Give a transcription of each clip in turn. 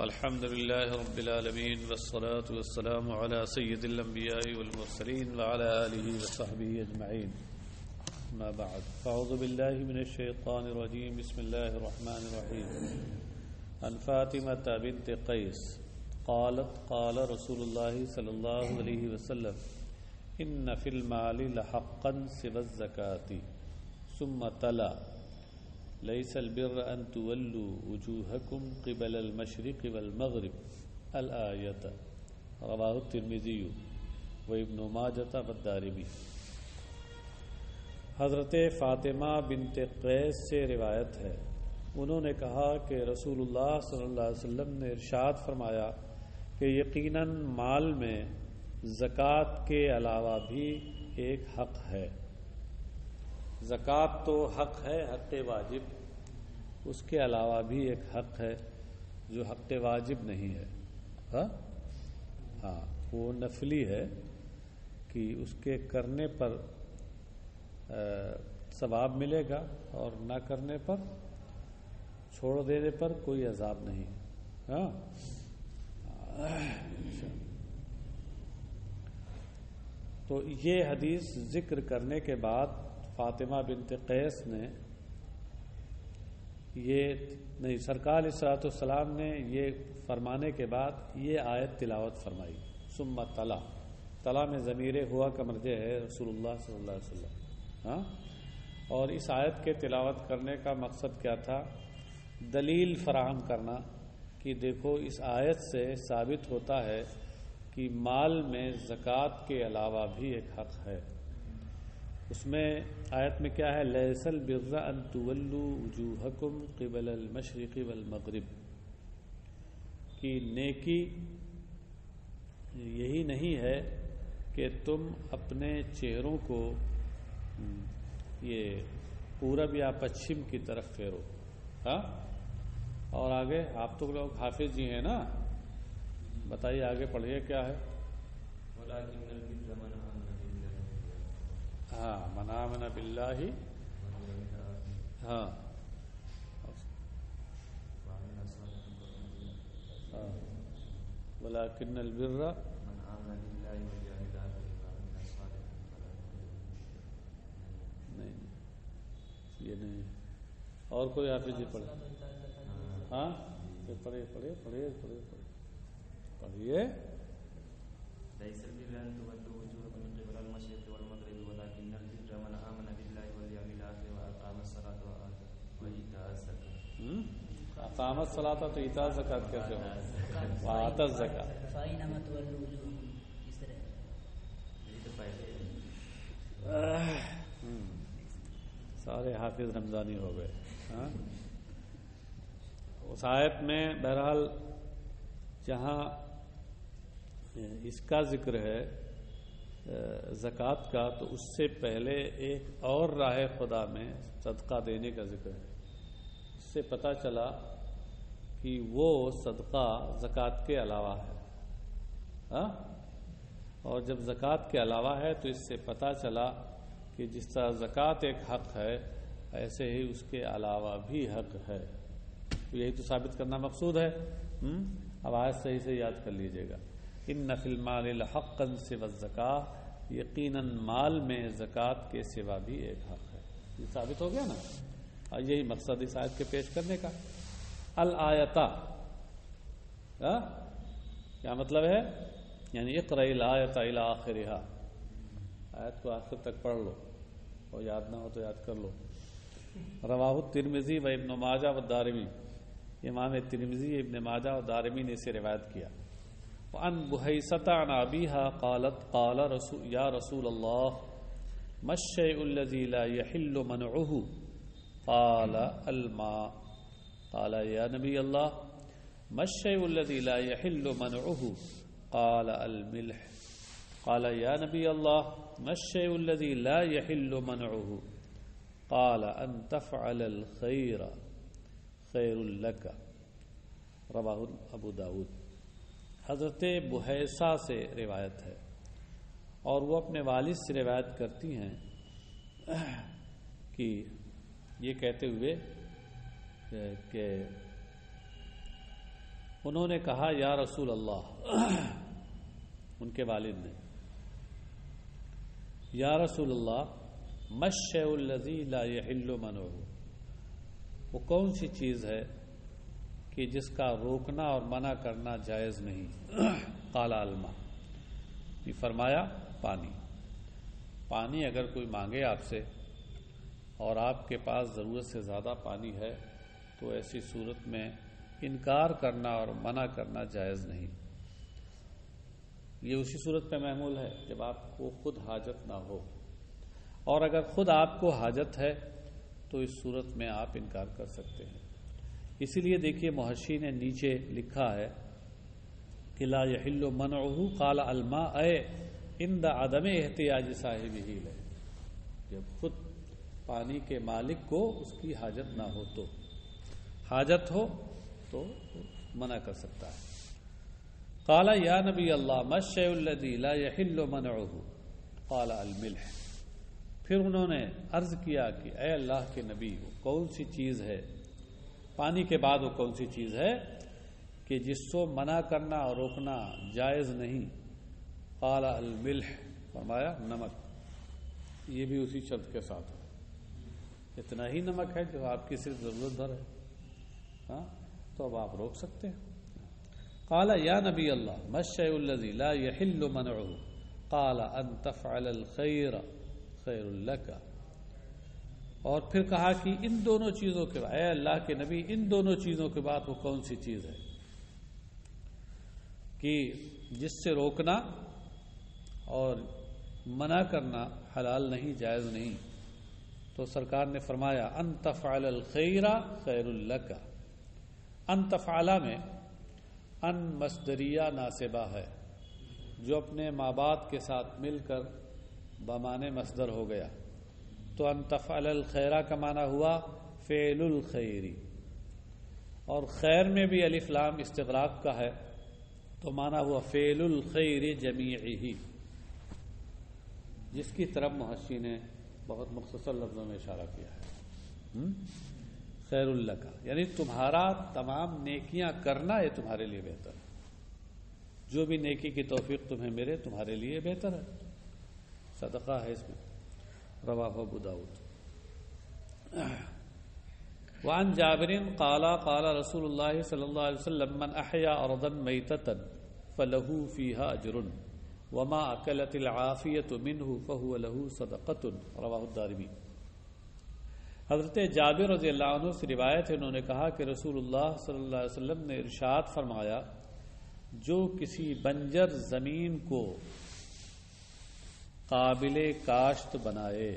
الحمد لله رب العالمين والصلاة والسلام على سيد الأنبياء والمرسلين وعلى آله وصحبه أجمعين. ما بعد، فأعوذ بالله من الشيطان الرجيم. بسم الله الرحمن الرحيم. عن فاطمة بنت قيس قالت قال رسول الله صلى الله عليه وسلم إن في المال لحقا سوى الزكاة ثم تلا ليس البر أن تولوا وجوهكم قبل المشرق والمغرب الآية. رواه الترمذي وابن ماجہ والدارمی. حضرت فاطمہ بنت قیس سے روایت ہے، انہوں نے کہا کہ رسول اللہ صلی اللہ علیہ وسلم نے ارشاد فرمایا کہ یقیناً مال میں زکوٰۃ کے علاوہ بھی ایک حق ہے. زکوٰۃ تو حق ہے، حق واجب، اس کے علاوہ بھی ایک حق ہے جو حق واجب نہیں ہے. ہاں وہ نفلی ہے کہ اس کے کرنے پر ثواب ملے گا اور نہ کرنے پر، چھوڑ دینے پر کوئی عذاب نہیں. ہاں تو یہ حدیث ذکر کرنے کے بعد فاطمہ بنت قیس نے سرکار علیہ الصلوۃ والسلام نے یہ فرمانے کے بعد یہ آیت تلاوت فرمائی. ثم تلا میں ضمیر ہوا کا مرجع ہے رسول اللہ صلی اللہ علیہ وسلم. ہاں اور اس آیت کے تلاوت کرنے کا مقصد کیا تھا؟ دلیل فراہم کرنا کہ دیکھو اس آیت سے ثابت ہوتا ہے کہ مال میں زکوٰۃ کے علاوہ بھی ایک حق ہے. اس میں آیت میں کیا ہے؟ لیس البر ان تولوا وجوہکم قبل المشرق والمغرب، کہ نیکی یہی نہیں ہے کہ تم اپنے چہروں کو یہ پورب یا پچھم کی طرف پھیرو. ہاں اور آگے آپ تو لوگ حافظ جی ہیں نا، بتائیے آگے پڑھیے کیا ہے. ہاں من آمن باللہ. ہاں ولکن البر نہیں، یہ نہیں. اور کوئی حافظ جی پڑھے؟ ہاں پڑھیے پڑھیے پڑھیے پڑھیے پڑھیے. ليس البر أن تولوا وجوهكم قبل المشرق والمغرب ولكن البر من آمن بالله واليوم الآخر وأقام الصلاة وإيتاء الزكاة. أقام الصلاة وإيتاء الزكاة کیسے ہو؟ وآتى الزكاة. فأينما تولوا وجوهكم اس طرح. یہی تو پہلے سارے حافظ رمضانی ہو گئے. ہاں اس آیت میں بہرحال جہاں اس کا ذکر ہے زکوٰۃ کا، تو اس سے پہلے ایک اور راہ خدا میں صدقہ دینے کا ذکر ہے. اس سے پتہ چلا کہ وہ صدقہ زکوٰۃ کے علاوہ ہے. ہاں اور جب زکوٰۃ کے علاوہ ہے تو اس سے پتہ چلا کہ جس طرح زکوٰۃ ایک حق ہے ایسے ہی اس کے علاوہ بھی حق ہے. تو یہی تو ثابت کرنا مقصود ہے. اب آیت صحیح سے یاد کر لیجئے گا. ان فی المال لحقا سوى الزکاة، یقیناً مال میں زکوٰۃ کے سوا بھی ایک حق ہے. یہ ثابت ہو گیا نا. اور یہی مقصد اس آیت کے پیش کرنے کا. الآیتہ کیا مطلب ہے؟ یعنی اقرأ الآیۃ الی آخرہا، آیت کو آخر تک پڑھ لو اور یاد نہ ہو تو یاد کر لو. رواہ الترمذی و ابن ماجہ و دارمی، امام ترمذی، ابن ماجہ اور دارمی نے اسے روایت کیا. وعن بحیثۃ عن ابیہا قالت قال یا رسول اللہ ما الشیء الذی لا یحل منعہ قال الماء. قال یا نبی اللہ ما الشیء الذی لا یحل منعہ قال الملح. قال یا نبی اللہ ما الشیء الذی لا یحل منعہ قال ان تفعل الخیر خیر لک. رواہ ابو داود. حضرت بحیثہ سے روایت ہے اور وہ اپنے والد سے روایت کرتی ہیں کہ یہ کہتے ہوئے کہ انہوں نے کہا یا رسول اللہ، ان کے والد نے، یا رسول اللہ مَشَّيْءُ الَّذِي لَا يَحِلُّ مَنْعُهُ، وہ کون سی چیز ہے کہ جس کا روکنا اور منع کرنا جائز نہیں؟ قال الماء، یہ فرمایا پانی۔ پانی اگر کوئی مانگے آپ سے اور آپ کے پاس ضرورت سے زیادہ پانی ہے تو ایسی صورت میں انکار کرنا اور منع کرنا جائز نہیں۔ یہ اسی صورت پہ محمول ہے جب آپ کو خود حاجت نہ ہو، اور اگر خود آپ کو حاجت ہے تو اس صورت میں آپ انکار کر سکتے ہیں۔ اسی لیے دیکھیے محشی نے نیچے لکھا ہے کہ لا یحل منعہ قال الماء اے عند عدم احتیاج صاحبہ لہ، جب خود پانی کے مالک کو اس کی حاجت نہ ہو تو، حاجت ہو تو منع کر سکتا ہے۔ قال یا نبی اللہ ما الشیء الذی لا یحل منعہ قال الملح، پھر انہوں نے عرض کیا کہ اے اللہ کے نبی وہ کون سی چیز ہے، پانی کے بعد وہ کون سی چیز ہے کہ جس کو منع کرنا اور روکنا جائز نہیں؟ قال الملح، فرمایا نمک۔ یہ بھی اسی شرط کے ساتھ ہے، اتنا ہی نمک ہے جو آپ کی صرف ضرورت بھر ہے، ہاں تو اب آپ روک سکتے ہیں۔ قال یا نبی اللہ ما الشیء الذی لا یحل منعہ قال ان تفعل الخیر خیر لک، اور پھر کہا کہ ان دونوں چیزوں کے بعد، اے اللہ کے نبی ان دونوں چیزوں کے بعد وہ کون سی چیز ہے کہ جس سے روکنا اور منع کرنا حلال نہیں، جائز نہیں؟ تو سرکار نے فرمایا ان تفعل الخیر خیر لک۔ ان تفعل میں ان مصدریہ ناصبہ ہے جو اپنے ما بعد کے ساتھ مل کر بمعنی مصدر ہو گیا، تو ان تفعل الخیرہ کا معنی ہوا فعل الخیری، اور خیر میں بھی الف لام استغراق کا ہے تو معنی ہوا فعل الخیر جمیعہ، جس کی طرف محشی نے بہت مختصر لفظوں میں اشارہ کیا ہے۔ خیر اللہ کا یعنی تمہارا تمام نیکیاں کرنا یہ تمہارے لیے بہتر ہے، جو بھی نیکی کی توفیق تمہیں ملے تمہارے لیے بہتر ہے، صدقہ ہے اس میں۔ رواہ ابو داؤد۔ وعن جابر قال قال رسول اللہ صلی اللہ علیہ وسلم من احیا ارضا میتۃ فلہ فیہا اجر وما اکلت العافیۃ منہ فہو لہ صدقۃ، رواہ الدارمی۔ حضرت جابر رضی اللہ عنہ سے روایت ہے، انہوں نے کہا کہ رسول اللہ صلی اللہ علیہ وسلم نے ارشاد فرمایا جو کسی بنجر زمین کو قابل کاشت بنائے،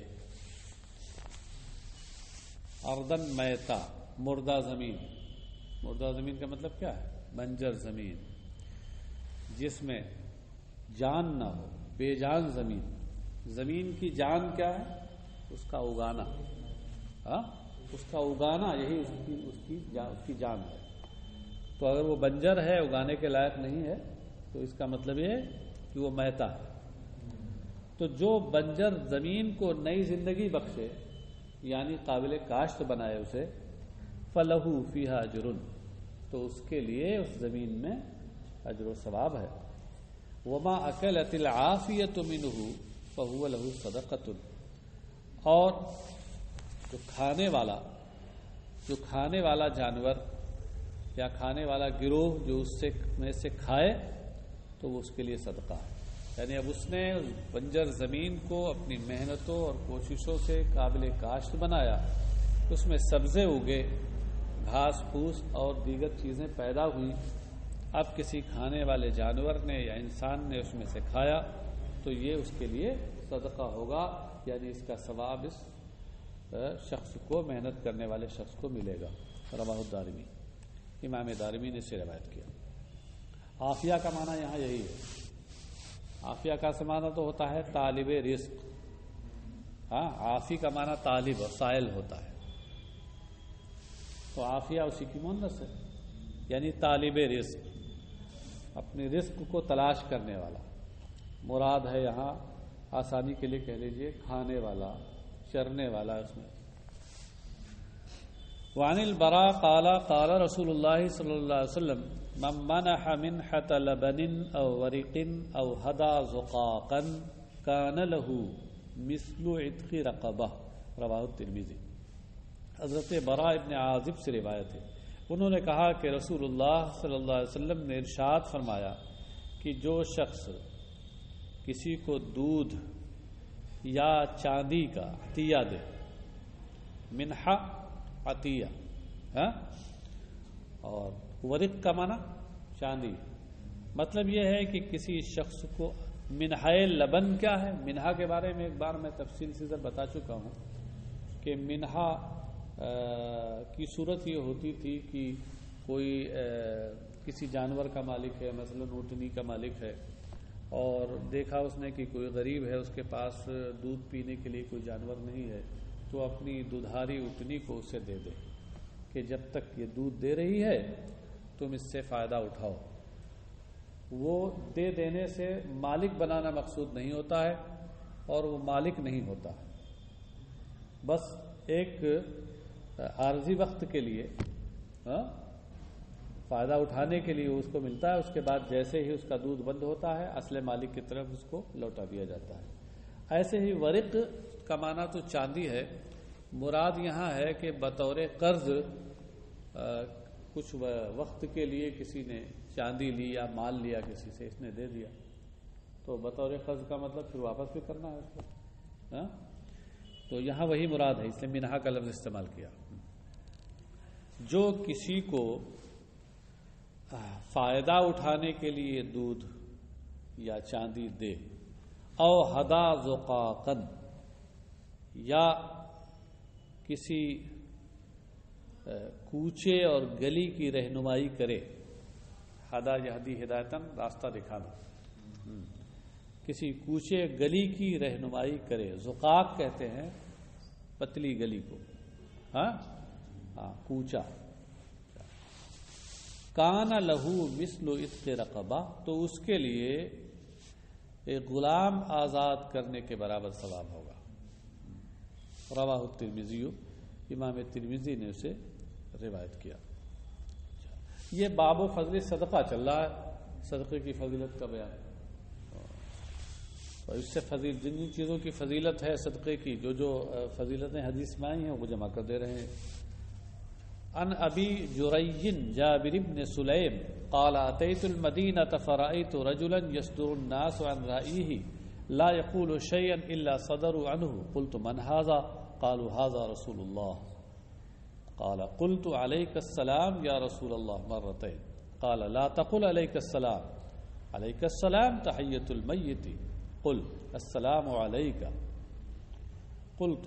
اردن میتا مردہ زمین، مردہ زمین کا مطلب کیا ہے؟ بنجر زمین جس میں جان نہ ہو، بے جان زمین۔ زمین کی جان کیا ہے؟ اس کا اگانا، اس کا اگانا یہی اس کی جان ہے۔ تو اگر وہ بنجر ہے، اگانے کے لائق نہیں ہے، تو اس کا مطلب یہ ہے کہ وہ میتا ہے۔ تو جو بنجر زمین کو نئی زندگی بخشے یعنی قابل کاشت بنائے اسے، فلہ فیہا اجر، تو اس کے لیے اس زمین میں اجر و ثواب ہے۔ وما اکلت العافیۃ منہ فہو لہ صدقۃ، اور جو کھانے والا جانور یا کھانے والا گروہ جو اس میں سے کھائے تو وہ اس کے لیے صدقہ ہے۔ یعنی اب اس نے بنجر زمین کو اپنی محنتوں اور کوششوں سے قابل کاشت بنایا، اس میں سبزے اگے، گھاس پھوس اور دیگر چیزیں پیدا ہوئیں، اب کسی کھانے والے جانور نے یا انسان نے اس میں سے کھایا تو یہ اس کے لیے صدقہ ہوگا، یعنی اس کا ثواب اس شخص کو، محنت کرنے والے شخص کو ملے گا۔ رواہ الدارمی، امام دارمی نے اسے روایت کیا۔ عافیہ کا معنی یہاں یہی ہے۔ عافیہ کا معنی تو ہوتا ہے طالب رزق، ہاں عافی کا معنی طالب اور سائل ہوتا ہے، تو عافیہ اسی کی مؤنث ہے، یعنی طالب رزق، اپنے رزق کو تلاش کرنے والا۔ مراد ہے یہاں آسانی کے لیے کہہ لیجئے کھانے والا، چرنے والا اس میں۔ وعن البراء قال قال رسول اللہ صلی اللہ علیہ وسلم من منح منحة لبن او ورق او هدى زقاقا كان له مثل عتق رقبہ، رواہ الترمذی۔ حضرت براء ابن عازب سے روایت ہے، انہوں نے کہا کہ رسول اللہ صلی اللہ علیہ وسلم نے ارشاد فرمایا کہ جو شخص کسی کو دودھ یا چاندی کا عطیہ دے، منحہ عطیہ، اور ورق کا معنی چاندی، مطلب یہ ہے کہ کسی شخص کو منحہ لبن کیا ہے؟ منحہ کے بارے میں ایک بار میں تفصیل سے بتا چکا ہوں کہ منحہ کی صورت یہ ہوتی تھی کہ کوئی کسی جانور کا مالک ہے، مثلا اونٹنی کا مالک ہے، اور دیکھا اس نے کہ کوئی غریب ہے، اس کے پاس دودھ پینے کے لیے کوئی جانور نہیں ہے، تو اپنی دودھاری اونٹنی کو اسے دے دے کہ جب تک یہ دودھ دے رہی ہے تم اس سے فائدہ اٹھاؤ۔ وہ دے دینے سے مالک بنانا مقصود نہیں ہوتا ہے، اور وہ مالک نہیں ہوتا، بس ایک عارضی وقت کے لیے فائدہ اٹھانے کے لیے اس کو ملتا ہے، اس کے بعد جیسے ہی اس کا دودھ بند ہوتا ہے اصل مالک کی طرف اس کو لوٹا دیا جاتا ہے۔ ایسے ہی ورق کا معنی تو چاندی ہے، مراد یہاں ہے کہ بطور قرض کچھ وقت کے لیے کسی نے چاندی لی یا مال لیا کسی سے، اس نے دے دیا، تو بطور قرض کا مطلب پھر واپس بھی کرنا ہے اس کو، تو یہاں وہی مراد ہے، اس نے منحہ کا لفظ استعمال کیا۔ جو کسی کو فائدہ اٹھانے کے لیے دودھ یا چاندی دے، او ہدا زقاقن، یا کسی کوچے اور گلی کی رہنمائی کرے، ہدا یہدی ہدایتن، راستہ دکھانا، کسی کوچے گلی کی رہنمائی کرے، زقاق کہتے ہیں پتلی گلی کو، کوچا، کان لہو مثل عتق رقبہ، تو اس کے لیے ایک غلام آزاد کرنے کے برابر ثواب ہوگا۔ رواہ الترمذی، امام ترمذی نے اسے روایت کیا۔ یہ باب و فضل صدقہ چل رہا ہے، صدقے کی فضیلت کا بیان، اور اس سے جن جن چیزوں کی فضیلت ہے صدقے کی، جو فضیلتیں حدیث میں آئی ہیں وہ جمع کر دے رہے ہیں۔ عن ابی جریج جابر بن سلیم قال اتيت المدینة فرأيت رجلا يصدر الناس عن رأيه لا يقول شيئا الا صدروا عنه قلت من هذا قالوا هذا رسول الله قال قلت عليك السلام يا رسول الله مرتين قال لا تقل عليك السلام، عليك السلام تحية الميت، قل السلام عليك، قلت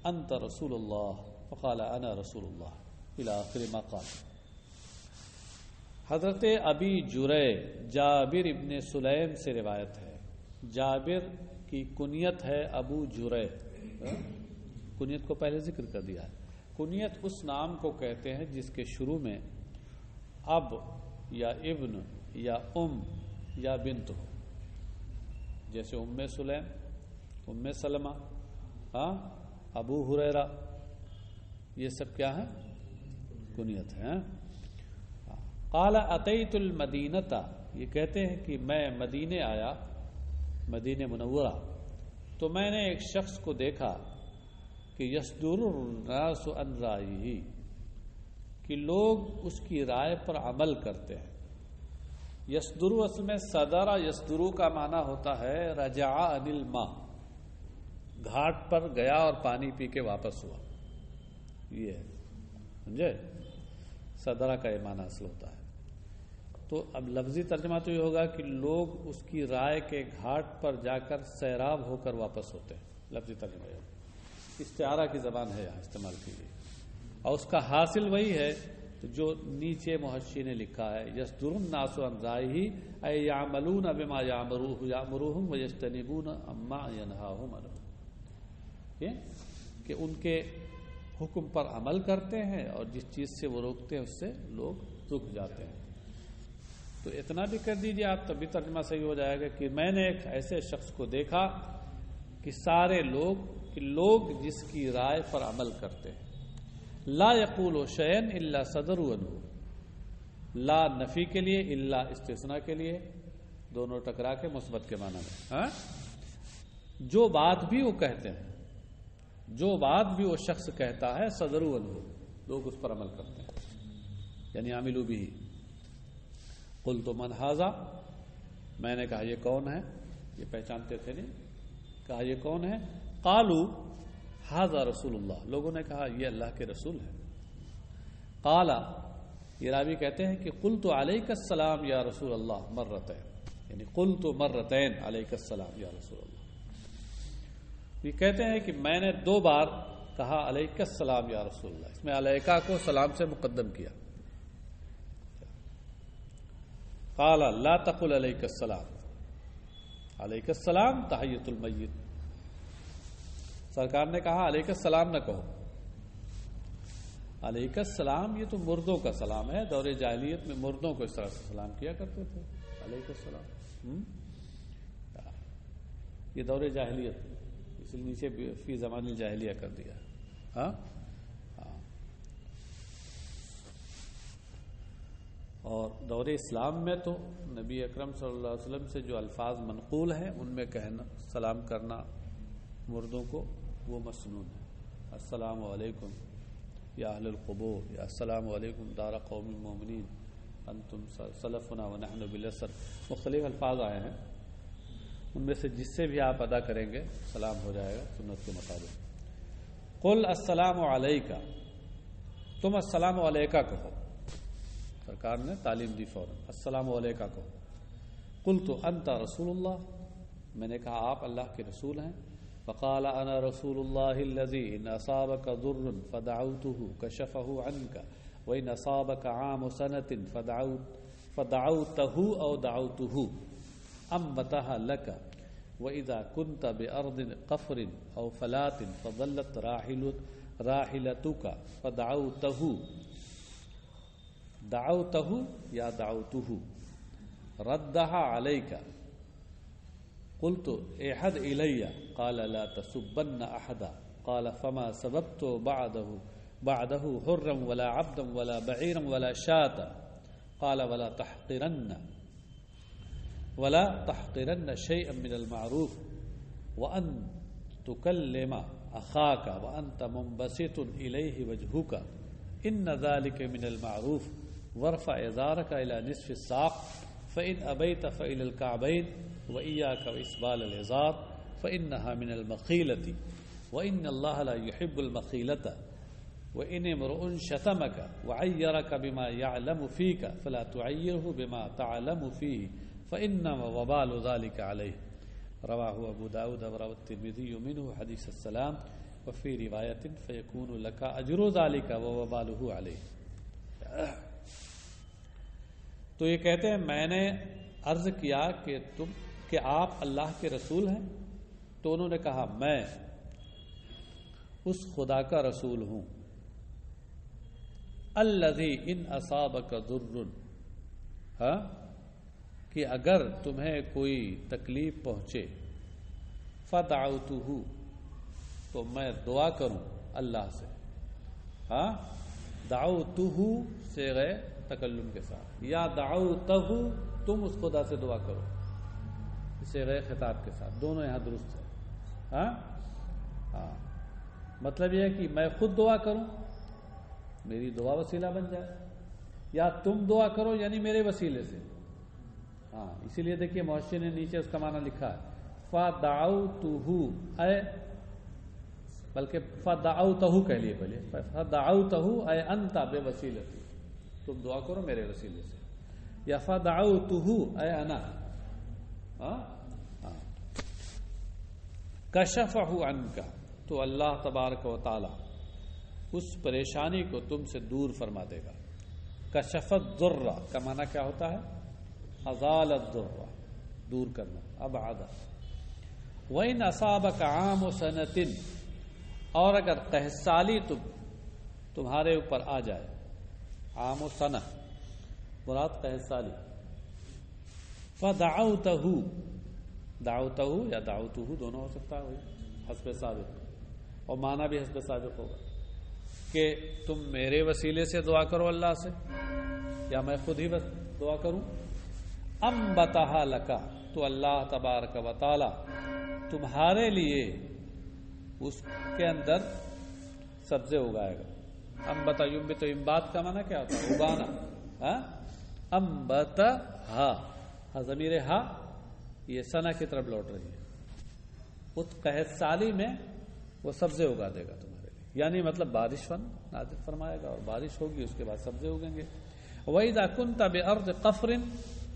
أنت رسول الله فقال أنا رسول الله إلى آخر ما قال۔ حضرت ابی جرے جابر ابن سلیم سے روایت ہے، جابر کی کنیت ہے ابو جرے، کنیت کو پہلے ذکر کر دیا ہے۔ کنیت اس نام کو کہتے ہیں جس کے شروع میں اب یا ابن یا یا بنت ہو، جیسے ام سلیم، ام سلمہ، ابو ہریرہ، یہ سب کیا ہیں؟ کنیت ہے۔ قال اتیت المدینۃ، یہ کہتے ہیں کہ میں مدینے آیا، مدینہ منورہ، تو میں نے ایک شخص کو دیکھا کہ یصدر الناس عن رائہ، کہ لوگ اس کی رائے پر عمل کرتے ہیں۔ یصدرو اصل میں صدرہ یصدرو کا معنی ہوتا ہے رجع عن الماء، گھاٹ پر گیا اور پانی پی کے واپس ہوا، یہ ہے، سمجھے؟ صدرہ کا یہ معنی اصل ہوتا ہے۔ تو اب لفظی ترجمہ تو یہ ہوگا کہ لوگ اس کی رائے کے گھاٹ پر جا کر سیراب ہو کر واپس ہوتے ہیں، لفظی ترجمہ یہ ہوگا، استعارہ کی زبان ہے یہاں استعمال کی گئی، اور اس کا حاصل وہی ہے جو نیچے محشی نے لکھا ہے، یصدر الناس عن رائہ اے یعملون بما یامرهم ویجتنبون عما ینہاہم عنہ، کہ ان کے حکم پر عمل کرتے ہیں اور جس چیز سے وہ روکتے ہیں اس سے لوگ رک جاتے ہیں۔ تو اتنا بھی کر دیجئے آپ، تبھی ترجمہ صحیح ہو جائے گا کہ میں نے ایک ایسے شخص کو دیکھا کہ سارے لوگ جس کی رائے پر عمل کرتے ہیں، لا یقول شیئا الا صدروا عنہ، لا نفی کے لیے، الا استثناء کے لیے، دونوں ٹکرا کے مثبت کے معنی میں. ہاں جو بات بھی وہ کہتے ہیں، جو بات بھی وہ شخص کہتا ہے، صدروا عنہ، لوگ اس پر عمل کرتے ہیں، یعنی عملوا به. قلت من ھذا، میں نے کہا یہ کون ہے، یہ پہچانتے تھے نہیں، کہا یہ کون ہے. قالوا ھذا رسول اللہ، لوگوں نے کہا یہ اللہ کے رسول ہے. قال، یہ راوی کہتے ہیں کہ قلت علیک السلام یا رسول اللہ مرتين، یعنی قلت مرتين علیک السلام یا رسول اللہ. یہ کہتے ہیں کہ میں نے 2 بار کہا علیک السلام یا رسول اللہ، اس میں علیکہ کو سلام سے مقدم کیا. قال لا تقل علیک السلام، علیک السلام تحیۃ المیت، سرکار نے کہا علیک السلام نہ کہو. علیک السلام یہ تو مردوں کا سلام ہے، دور جاہلیت میں مردوں کو اس طرح سے سلام کیا کرتے تھے، علیک السلام. یہ دور جاہلیت، اس لیے نیچے فی زمان الجاہلیہ کر دیا. ہاں اور دور اسلام میں تو نبی اکرم صلی اللہ علیہ وسلم سے جو الفاظ منقول ہیں ان میں کہنا، سلام کرنا مردوں کو وہ مسنون ہے. السلام علیکم یا اہل القبور، یا السلام علیکم دار قوم المؤمنین انتم سلفنا ونحن بالاسر، مختلف الفاظ آئے ہیں، ان میں سے جس سے بھی آپ ادا کریں گے سلام ہو جائے گا سنت کے مطابق. قل السلام علیکہ، تم السلام علیکہ کہو. سرکار نے تعلیم دی فوراً، السلام علیکہ کہو. قلت انت رسول اللہ، میں نے کہا آپ اللہ کے رسول ہیں. فقال انا رسول اللہ الذي ان اصابك ضر فدعوته كشفه عنك وان اصابك عام سنة فدعوته او دعوته انبتها لك واذا كنت بارض قفر او فلات فظلت راحلتك فدعوته یا دعوته ردها عليك. قلت احد الی، قال لا تسبن احدا. قال فما سببت بعده حرا ولا عبدا ولا بعيرا ولا شاة. قال ولا تحقرن شيئا من المعروف وان تكلم اخاك وانت منبسط اليه وجهك ان ذلك من المعروف وارفع ازارك الى نصف الساق فان ابيت فالى الكعبين وإياك وإسبال الإزار فإنها من المخيلة وإن الله لا يحب المخيلة وإن امرؤ شتمك وعيرك بما يعلم فيك فلا تعيره بما تعلم فيه فإنما وبال ذلك عليه. رواه أبو داود وروى الترمذي منه حديث السلام وفي رواية فيكون لك أجر ذلك ووباله عليه. تو یہ کہتے ہیں میں نے عرض کیا کہ آپ اللہ کے رسول ہیں، تو انہوں نے کہا میں اس خدا کا رسول ہوں. الذی ان اصابک ضر، ہاں کہ اگر تمہیں کوئی تکلیف پہنچے، فدعوتہ تو میں دعا کروں اللہ سے. ہاں دعوتہ صیغہ تکلم کے ساتھ، یا دعوتہ تم اس خدا سے دعا کرو صیغہ خطاب کے ساتھ، دونوں یہاں درست ہے. ہاں مطلب یہ ہے کہ میں خود دعا کروں، میری دعا وسیلہ بن جائے، یا تم دعا کرو یعنی میرے وسیلے سے. ہاں اسی لیے دیکھیے محشی نے نیچے اس کا معنی لکھا ہے فدعوتہ، اے بلکہ فدعوتہ کہہ لیے پہلے، فدعوتہ اے انت بوسیلتی، تم دعا کرو میرے وسیلے سے، یا فدعوتہ اے انا. کشفہ عنک، تو اللہ تبارک و تعالی اس پریشانی کو تم سے دور فرما دے گا. کشف الضر کا معنی کیا ہوتا ہے؟ ازال الضر، دور کرنا، ابعد. وَإِنْ أَصَابَكَ عَامُ سَنَةٍ، اور اگر قحط سالی تمہارے اوپر آ جائے، عام و سنہ مراد قحط سالی. فدعوتہ، دعوتہ یا دعوتہ دونوں ہو سکتا ہے، حسب سابق، اور معنی بھی حسب سابق ہوگا کہ تم میرے وسیلے سے دعا کرو اللہ سے، یا میں خود ہی بس دعا کروں؟ انبتھا لک، تو اللہ تبارک و تعالی تمہارے لیے اس کے اندر سبزے اگائے گا. انبت ینبت، انبات کا معنی کیا ہوتا ہے؟ اگانا. انبتھا، ضمیر ہا یہ ثنا کی طرف لوٹ رہی ہے. اس قحط سالی میں وہ سبزے اگا دے گا تمہارے لیے، یعنی مطلب بارش نازل فرمائے گا اور بارش ہوگی، اس کے بعد سبزے اگیں گے. وَإِذَا كُنْتَ بِأَرْضِ قَفْرٍ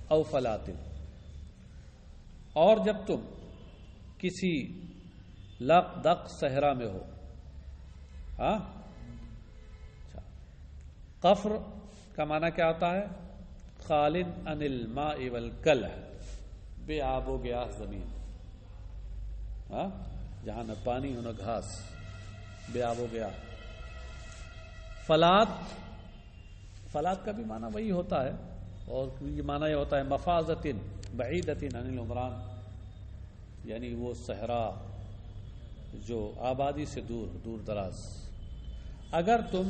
أَوْ فَلَاتٍ، اور جب تم کسی لق دق صحرا میں ہو. قفر کا معنی کیا ہوتا ہے؟ خالٍ عن الماء والکلہ، بے آب و گیاس زمین، جہاں نہ پانی ہو نہ گھاس، بے آب و گیا. فلات کا بھی معنی وہی ہوتا ہے، اور یہ معنی یہ ہوتا ہے مفازۃ بعیدۃ عن العمران، یعنی وہ صحرا جو آبادی سے دور دراز. اگر تم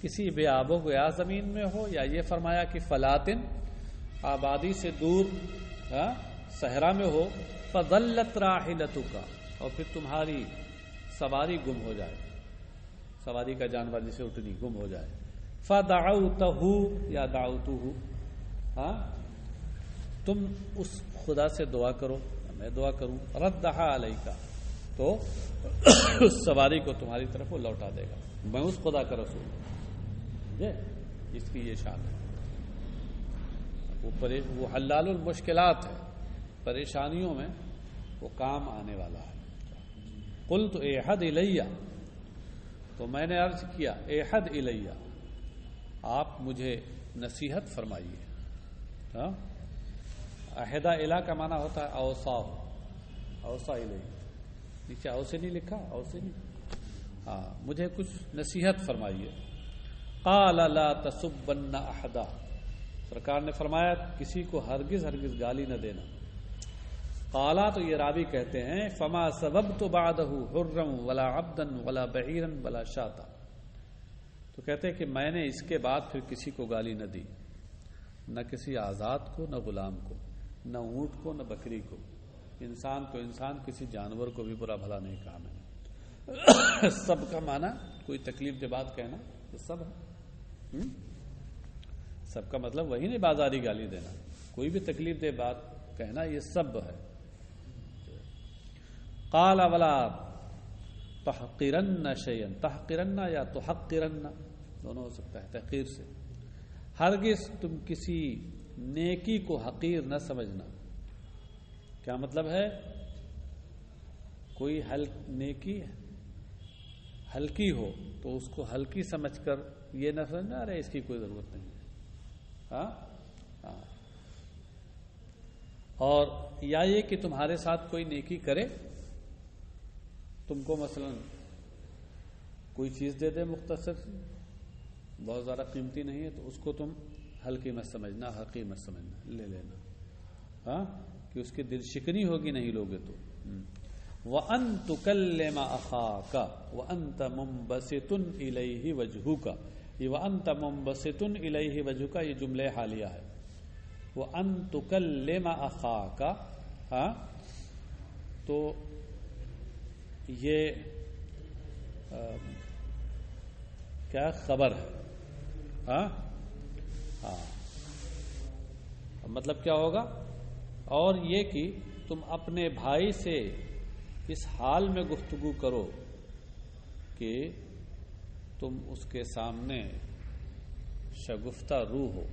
کسی بے آب و گیا زمین میں ہو، یا یہ فرمایا کہ فلاطن آبادی سے دور صحرا میں ہو، فضلت راحلتک، اور پھر تمہاری سواری گم ہو جائے، سواری کا جانور جسے اٹھنی گم ہو جائے. فدعوتہ یا دعوتہ، تم اس خدا سے دعا کرو، میں دعا کروں. ردھا علیک، تو اس سواری کو تمہاری طرف وہ لوٹا دے گا. میں اس خدا کا رسول ہوں، جس کی یہ شان ہے. وہ حلال المشکلات ہے، پریشانیوں میں وہ کام آنے والا ہے. قلت احد الیہ، تو میں نے عرض کیا احد الیہ، آپ مجھے نصیحت فرمائیے. احدا الا کا معنی ہوتا ہے اوصا، اوصا الیہ، نیچے او سے نہیں لکھا، او سے نہیں. مجھے کچھ نصیحت فرمائیے. قال لا تسبن احدا، سرکار نے فرمایا کسی کو ہرگز گالی نہ دینا. قالا، تو یہ راوی کہتے ہیں فما سببت بعدہ حرا ولا عبدا ولا بعیرا ولا شاتا، تو کہتے ہیں کہ میں نے اس کے بعد پھر کسی کو گالی نہ دی، نہ کسی آزاد کو، نہ غلام کو، نہ اونٹ کو، نہ بکری کو. انسان تو انسان، کسی جانور کو بھی برا بھلا نہیں کہا میں نے. سب کا معنی کوئی تکلیف دہ بات کہنا تو سب ہے. سب کا مطلب وہی نہیں بازاری گالی دینا، کوئی بھی تکلیف دہ بات کہنا یہ سب ہے. قال ولا تحقرن شیئا، تحقرن یا تحقرن دونوں ہو سکتا ہے تحقیر سے. ہرگز تم کسی نیکی کو حقیر نہ سمجھنا. کیا مطلب ہے؟ کوئی نیکی ہلکی ہو تو اس کو ہلکی سمجھ کر یہ نہ سمجھنا ارے اس کی کوئی ضرورت نہیں. اور یا یہ کہ تمہارے ساتھ کوئی نیکی کرے، تم کو مثلا کوئی چیز دے دے مختصر، بہت زیادہ قیمتی نہیں ہے، تو اس کو تم ہلکی مت سمجھنا، حقیر مت سمجھنا، لے لینا. کہ اس کی دل شکنی ہوگی نہیں لوگے تو. وَأَن تُكَلِّمَ أَخَاكَ وَأَنْتَ مُنبَسِطٌ إِلَيْهِ وَجْهُكَ، یہ وَأَنْتَ مُنبَسِطٌ إِلَيْهِ وَجْهُكَ یہ جملہ حالیہ ہے. وَأَن تُكَلِّمَ أَخَاكَ، تو یہ کیا خبر ہے؟ مطلب کیا ہوگا؟ اور یہ کہ تم اپنے بھائی سے اس حال میں گفتگو کرو کہ تم اس کے سامنے شگفتہ روح ہو،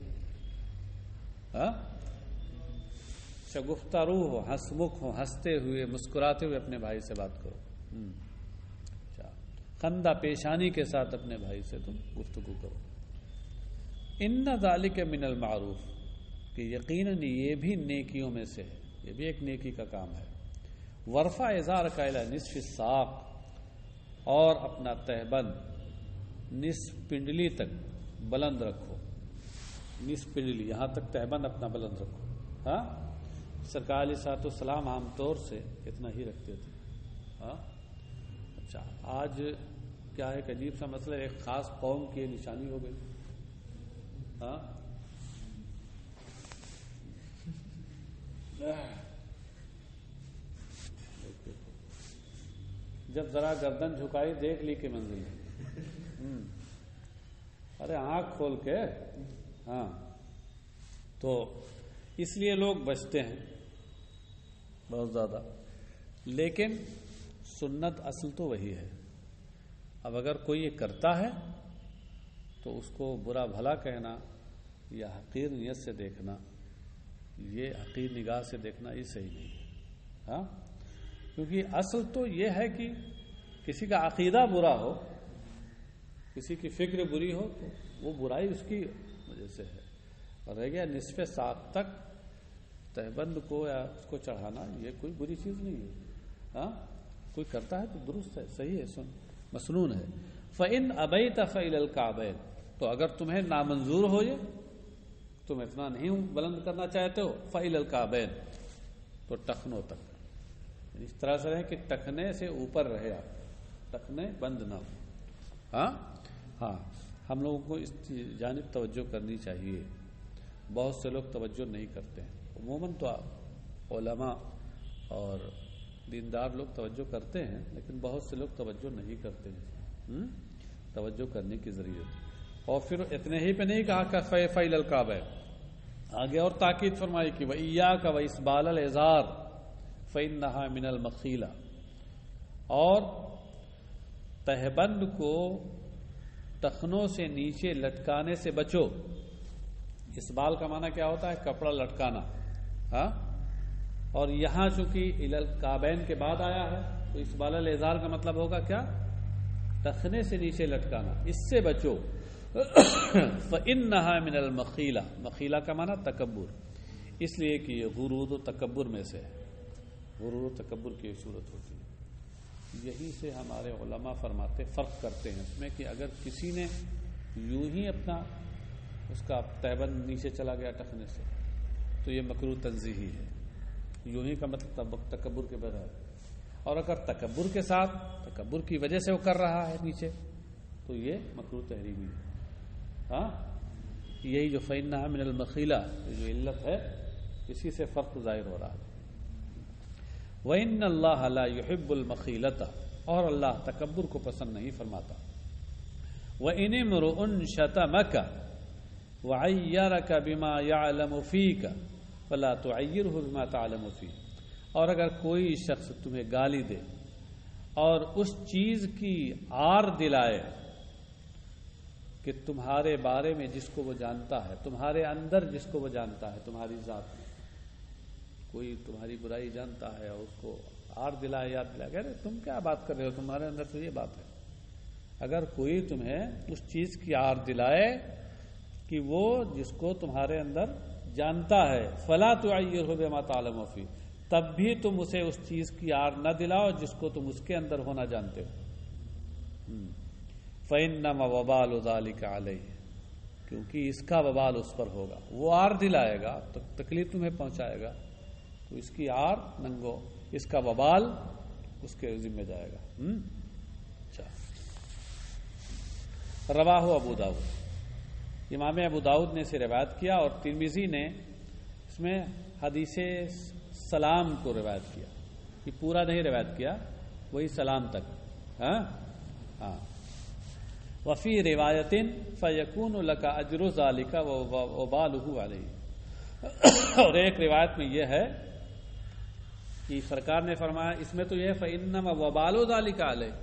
شگفتہ روح ہو، ہنسمکھ ہو، ہنستے ہوئے مسکراتے ہوئے اپنے بھائی سے بات کرو. خندہ پیشانی کے ساتھ اپنے بھائی سے تم گفتگو کرو. ان ذالک من المعروف، کہ یقیناً یہ بھی نیکیوں میں سے ہے، یہ بھی ایک نیکی کا کام ہے. ورفع ازارک الی نصف الساق، اور اپنا تہبند نصف پنڈلی تک بلند رکھو. نصف پنڈلی یہاں تک تہبند اپنا بلند رکھو. سرکار علیہ الصلوۃ والسلام عام طور سے اتنا ہی رکھتے تھے. اچھا، آج کیا ہے کہ عجیب سا مسئلہ، ایک خاص قوم کی نشانی ہو گئی. جب ذرا گردن جھکائی دیکھ لی کہ منزل ہے. ارے آنکھ کھول کے. ہاں تو اس لیے لوگ بچتے ہیں بہت زیادہ. لیکن سنت اصل تو وہی ہے. اب اگر کوئی یہ کرتا ہے تو اس کو برا بھلا کہنا یا حقیر نیت سے دیکھنا، یہ حقیر نگاہ سے دیکھنا یہ صحیح نہیں ہے. ہاں کیونکہ اصل تو یہ ہے کہ کسی کا عقیدہ برا ہو، کسی کی فکر بری ہو تو وہ برائی اس کی وجہ سے ہے. اور رہ گیا نصف ساعت تک تہبند کو یا اس کو چڑھانا، یہ کوئی بری چیز نہیں ہے. ہاں کوئی کرتا ہے تو درست ہے، صحیح ہے، مسنون ہے. فَإِنْ أَبَيْتَ فَإِلَى الْكَعْبَيْنِ، تو اگر تمہیں نامنظور ہو یہ، تم اتنا نہیں بلند کرنا چاہتے ہو، فَإِلَى الْكَعْبَيْنِ، تو ٹخنوں تک. اس طرح سے رہے کہ ٹخنے سے اوپر رہے، آپ ٹخنے بند نہ ہو. ہاں ہم لوگوں کو اس جانب توجہ کرنی چاہیے. بہت سے لوگ توجہ نہیں کرتے ہیں. عموماً تو علماء اور دیندار لوگ توجہ کرتے ہیں، لیکن بہت سے لوگ توجہ نہیں کرتے ہیں. توجہ کرنے کی ضرورت. اور پھر اتنے ہی پہ نہیں کہا کہ فَإِلَى الْكَعْبَيْنِ، آگے اور تاکید فرمائی کہ وَإِيَّاكَ وَإِسْبَالَ الْإِزَارِ فَإِنَّهَا مِنَ الْمَخِيلَةِ، اور تہبند کو ٹخنوں سے نیچے لٹکانے سے بچو. اسبال کا معنی کیا ہوتا ہے؟ کپڑا لٹکانا. ہاں اور یہاں چونکہ الی الکعبین کے بعد آیا ہے تو اسبال الازار کا مطلب ہوگا کیا؟ ٹخنے سے نیچے لٹکانا. اس سے بچو. فإنها من المخیلہ، مخیلہ کا معنی تکبر، اس لیے کہ یہ غرور و تکبر میں سے ہے. غرور و تکبر کی صورت ہوتی ہے. یہی سے ہمارے علماء فرماتے، فرق کرتے ہیں اس میں کہ اگر کسی نے یوں ہی اپنا اس کا تہبند نیچے چلا گیا ٹخنے سے تو یہ مکروہ تنزیہی ہے. یوں ہی کا مطلب تکبر کے بغیر. اور اگر تکبر کے ساتھ، تکبر کی وجہ سے وہ کر رہا ہے نیچے، تو یہ مکروہ تحریمی ہے. ہاں یہی جو فإنها من المخیلہ جو علت ہے، اسی سے فرق ظاہر ہو رہا ہے. وَإِنَّ اللَّهَ لَا يُحِبُّ الْمَخِيلَةَ، اور اللہ تکبر کو پسند نہیں فرماتا. وَإِنِ امْرُؤٌ شَتَمَكَ وَعَيَّرَكَ بِمَا يَعْلَمُ فِيكَ فَلَا تُعَيِّرْهُ بِمَا تَعْلَمُ فِيهِ، اور اگر کوئی شخص تمہیں گالی دے اور اس چیز کی آر دلائے کہ تمہارے بارے میں جس کو وہ جانتا ہے، تمہارے اندر جس کو وہ جانتا ہے، تمہاری ذات میں کوئی تمہاری برائی جانتا ہے اور اس کو آر دلائے، یاد دلائے، کہہ رہے تم کیا بات کر رہے ہو، تمہارے اندر تو یہ بات ہے. اگر کوئی تمہیں اس چیز کی آر دلائے کہ وہ جس کو تمہارے اندر جانتا ہے، فلا تعیرہ بما تعلم فیہ، تب بھی تم اسے اس چیز کی آر نہ دلاؤ جس کو تم اس کے اندر ہونا جانتے ہو. فإنما وبال ذلك علیہ، کیونکہ اس کا وبال اس پر ہوگا. وہ آر دلائے گا تو تکلیف تمہیں پہنچائے گا، تو اس کی آر ننگو، اس کا وبال اس کے ذمہ جائے گا. رواہ ابو داؤد، امام ابو داؤد نے اسے روایت کیا، اور ترمذی نے اس میں حدیث سلام کو روایت کیا. یہ پورا نہیں روایت کیا، وہی سلام تک. ہاں وفی روایت فیکون لک اجر ذلک وبالہ علیہ، اور ایک روایت میں یہ ہے کہ سرکار نے فرمایا اس میں تو یہ فإنما وبال ذلک علیہ،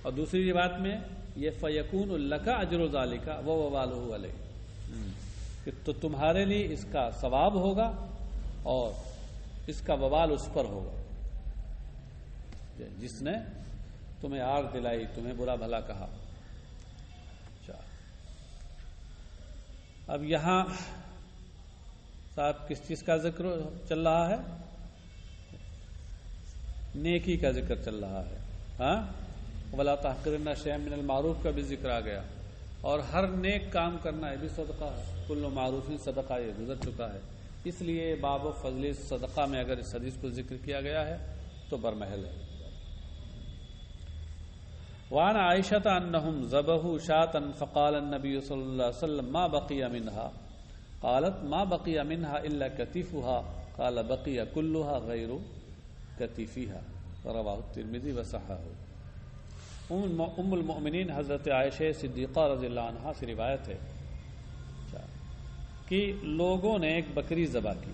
اور دوسری روایت میں یہ فیکون لک اجر ذلک وبالہ علیہ، کہ تو تمہارے لیے اس کا ثواب ہوگا اور اس کا وبال اس پر ہوگا، جس نے تمہیں آر دلائی، تمہیں برا بھلا کہا. اب یہاں صاحب کس چیز کا ذکر چل رہا ہے؟ نیکی کا ذکر چل رہا ہے. ہاں وَلَا تَحْقِرَنَّ شَيْئًا مِنَ الْمَعْرُوفِ کا بھی ذکر آ گیا، اور ہر نیک کام کرنا یہ بھی صدقہ ہے. کل معروف صدقہ، یہ گزر چکا ہے. اس لیے باب و فضل صدقہ میں اگر اس حدیث کو ذکر کیا گیا ہے تو برمحل ہے. وعن عائشة أنهم ذبحوا شاة فقال النبي صلى الله عليه وسلم ما بقي منها، قالت ما بقي منها إلا كتفها قال بقي كلها غير كتفها رواه الترمذي وصححه. ام المؤمنین حضرت عائشہ صدیقہ رضی اللہ عنہا سے روایت ہے کہ لوگوں نے ایک بکری ذبح کی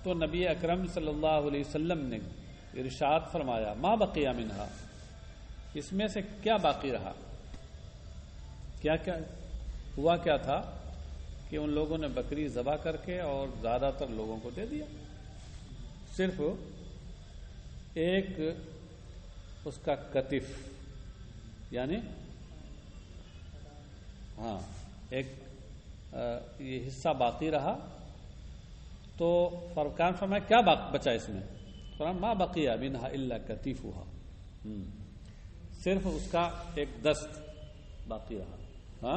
تو نبی اکرم صلی اللہ علیہ وسلم نے ارشاد فرمایا ما بقی منہا، اس میں سے کیا باقی رہا؟ کیا ہوا کیا تھا کہ ان لوگوں نے بکری ذبح کر کے اور زیادہ تر لوگوں کو دے دیا، صرف ایک اس کا کتف یعنی ایک یہ حصہ باقی رہا. تو فرقان فرمایا کیا بچا اس میں؟ فرمایا ما بقی منہا الا کتفھا، صرف اس کا ایک دست باقی رہا.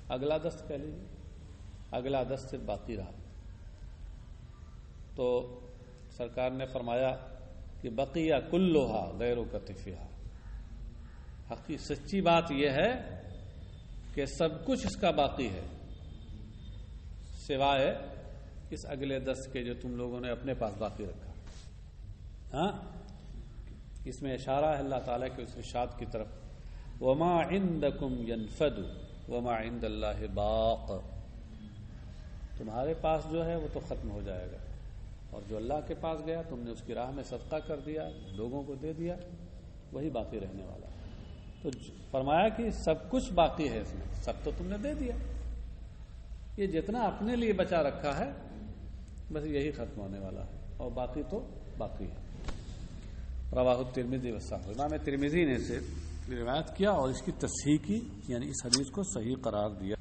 اگلا دست کہہ لیجیے، اگلا دست صرف باقی رہا. تو سرکار نے فرمایا کہ بقیہ کلھا غیر کتفھا، حقیقی سچی بات یہ ہے کہ سب کچھ اس کا باقی ہے سوائے اس اگلے دست کے جو تم لوگوں نے اپنے پاس باقی رکھا. اس میں اشارہ ہے اللہ تعالیٰ کے اس ارشاد کی طرف وما عندکم ینفد وما عند اللہ باق، تمہارے پاس جو ہے وہ تو ختم ہو جائے گا اور جو اللہ کے پاس گیا تم نے اس کی راہ میں صدقہ کر دیا، لوگوں کو دے دیا، وہی باقی رہنے والا. تو فرمایا کہ سب کچھ باقی ہے اس میں، سب تو تم نے دے دیا، یہ جتنا اپنے لیے بچا رکھا ہے بس یہی ختم ہونے والا ہے اور باقی تو باقی ہے. رواہ الترمذی وصححہ، امام ترمذی نے اسے روایت کیا اور اس کی تصحیح کی، یعنی اس حدیث کو صحیح قرار دیا.